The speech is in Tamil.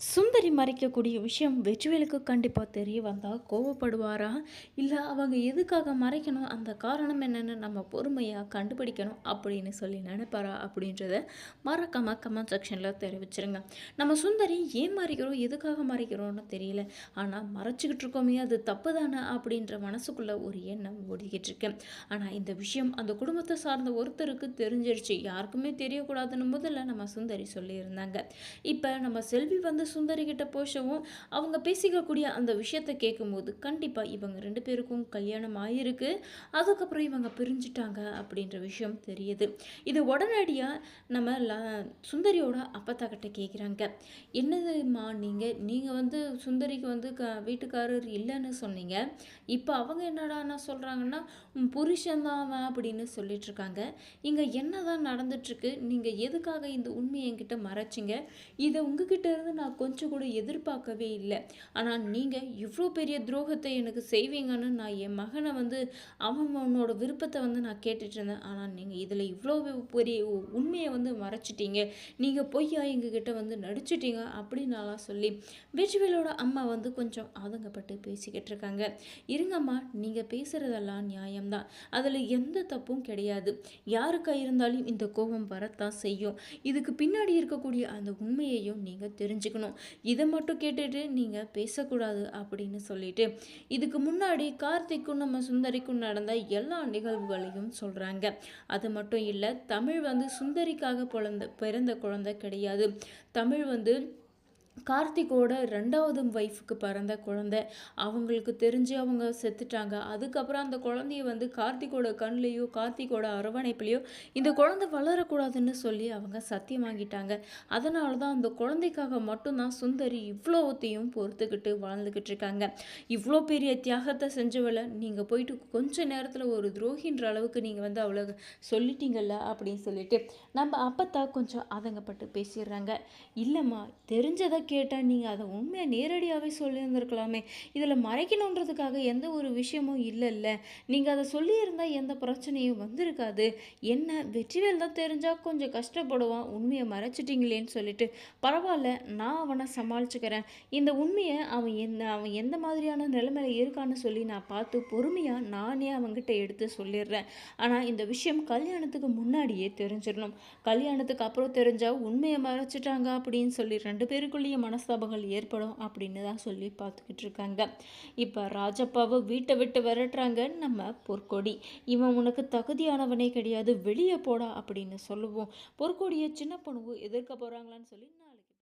சுந்தரி மறைக்கக்கூடிய விஷயம் வெற்றிவேலுக்கு கண்டிப்பாக தெரிய வந்தால் கோவப்படுவாரா? இல்லை அவங்க எதுக்காக மறைக்கணும், அந்த காரணம் என்னென்னு நம்ம பொறுமையாக கண்டுபிடிக்கணும் அப்படின்னு சொல்லி நினைப்பாரா அப்படின்றத மறக்காம கமெண்ட் செக்ஷனில் தெரிவிச்சிருங்க. நம்ம சுந்தரி ஏன் மறைக்கிறோம், எதுக்காக மறைக்கிறோன்னு தெரியல, ஆனால் மறைச்சிக்கிட்டு இருக்கோமே அது தப்பு தானே அப்படின்ற மனசுக்குள்ளே ஒரு எண்ணம் ஓடிக்கிட்டு இருக்கு. ஆனால் இந்த விஷயம் அந்த குடும்பத்தை சார்ந்த ஒருத்தருக்கு தெரிஞ்சிருச்சு, யாருக்குமே தெரியக்கூடாதுன்னு முதல்ல நம்ம சுந்தரி சொல்லியிருந்தாங்க. இப்போ நம்ம செல்வி வந்து சுந்தரி கிட்ட போஷவும் அவங்க பேசிக்கக்கூடிய அந்த விஷயத்தை கேட்கும்போது கண்டிப்பாக இவங்க ரெண்டு பேருக்கும் கல்யாணம் ஆகிருக்கு, அதுக்கப்புறம் இவங்க பிரிஞ்சுட்டாங்க அப்படின்ற விஷயம் தெரியுது. இது உடனடியாக நம்ம சுந்தரியோட அப்பத்தா கிட்ட கேட்குறாங்க. என்னதுமா நீங்கள் வந்து சுந்தரிக்கு வந்து வீட்டுக்காரர் இல்லைன்னு சொன்னீங்க, இப்போ அவங்க என்னடான்னா சொல்கிறாங்கன்னா புருஷன்தான் அவன் அப்படின்னு சொல்லிட்டு இருக்காங்க. இங்கே என்னதான் நடந்துட்டுருக்கு, நீங்கள் எதுக்காக இந்த உண்மையை என்கிட்ட மறைச்சிங்க, இதை உங்ககிட்ட இருந்து நான் கொஞ்சம் கூட எதிர்பார்க்கவே இல்லை. ஆனால் நீங்கள் இவ்வளோ பெரிய துரோகத்தை எனக்கு செய்வீங்கன்னு நான் என் மகனை வந்து அவனோட விருப்பத்தை வந்து நான் கேட்டுட்டு இருந்தேன். ஆனால் நீங்கள் இதில் இவ்வளோ பெரிய உண்மையை வந்து மறைச்சிட்டீங்க, நீங்கள் பொய்யா எங்ககிட்ட வந்து நடிச்சிட்டீங்க அப்படின்னாலாம் சொல்லி வெற்றிவேலோட அம்மா வந்து கொஞ்சம் ஆதங்கப்பட்டு பேசிக்கிட்டு இருக்காங்க. இருங்கம்மா, நீங்கள் பேசுகிறதெல்லாம் நியாயம்தான், அதில் எந்த தப்பும் கிடையாது. யாருக்கா இருந்தாலும் இந்த கோபம் வரத்தான் செய்யும். இதுக்கு பின்னாடி இருக்கக்கூடிய அந்த உண்மையையும் நீங்கள் தெரிஞ்சுக்கணும். இதை மட்டும் கேட்டுட்டு நீங்கள் பேசக்கூடாது அப்படின்னு சொல்லிட்டு இதுக்கு முன்னாடி கார்த்திக்கும் நம்ம சுந்தரிக்கும் நடந்த எல்லா நிகழ்வுகளையும் சொல்கிறாங்க. அது மட்டும் இல்லை, தமிழ் வந்து சுந்தரிக்காக பிறந்த குழந்தை கிடையாது. தமிழ் வந்து கார்த்திகோட 2வது ஒய்ஃபுக்கு பிறந்த குழந்தை. அவங்களுக்கு தெரிஞ்சு அவங்க செத்துட்டாங்க. அதுக்கப்புறம் அந்த குழந்தைய வந்து கார்த்திகோட கண்லேயோ கார்த்திகோட அரவணைப்புலையோ இந்த குழந்தை வளரக்கூடாதுன்னு சொல்லி அவங்க சத்தியம் வாங்கிட்டாங்க. அதனால தான் அந்த குழந்தைக்காக மட்டும்தான் சுந்தரி இவ்வளோத்தையும் பொறுத்துக்கிட்டு வாழ்ந்துக்கிட்டு இருக்காங்க. இவ்வளோ பெரிய தியாகத்தை செஞ்சவளை நீங்கள் போயிட்டு கொஞ்ச நேரத்தில் ஒரு துரோகின்ற அளவுக்கு நீங்கள் வந்து அவளை சொல்லிட்டீங்கல்ல அப்படின்னு சொல்லிட்டு நம்ம அப்பத்தா கொஞ்சம் ஆதங்கப்பட்டு பேசிடுறாங்க. இல்லைம்மா, தெரிஞ்சதை கேட்டால் நீங்கள் அதை உண்மையை நேரடியாகவே சொல்லியிருந்துருக்கலாமே, இதில் மறைக்கணுன்றதுக்காக எந்த ஒரு விஷயமும் இல்லைல்ல, நீங்கள் அதை சொல்லியிருந்தால் எந்த பிரச்சனையும் வந்திருக்காது. என்ன வெற்றிவேல் தான் தெரிஞ்சால் கொஞ்சம் கஷ்டப்படுவான், உண்மையை மறைச்சிட்டிங்களேன்னு சொல்லிட்டு பரவாயில்ல, நான் அவனை சமாளிச்சுக்கிறேன், இந்த உண்மையை அவன் எந்த மாதிரியான நிலைமையில் இருக்கான்னு சொல்லி நான் பார்த்து பொறுமையாக நானே அவங்ககிட்ட எடுத்து சொல்லிடுறேன். ஆனால் இந்த விஷயம் கல்யாணத்துக்கு முன்னாடியே தெரிஞ்சிடணும், கல்யாணத்துக்கு அப்புறம் தெரிஞ்சால் உண்மையை மறைச்சிட்டாங்க அப்படின்னு சொல்லி 2 பேருக்குள்ளேயும் மனஸ்தாபங்கள் ஏற்படும் அப்படின்னு தான் சொல்லி பார்த்துக்கிட்டு இருக்காங்க. இப்போ ராஜப்பாவை வீட்டை விட்டு விரட்டுறாங்க நம்ம பொற்கொடி. இவன் உனக்கு தகுதியானவனே கிடையாது, வெளியே போடா அப்படின்னு சொல்லுவோம். பொற்கொடியை சின்ன பொண்ணு எதிர்க்க போகிறாங்களான்னு சொல்லி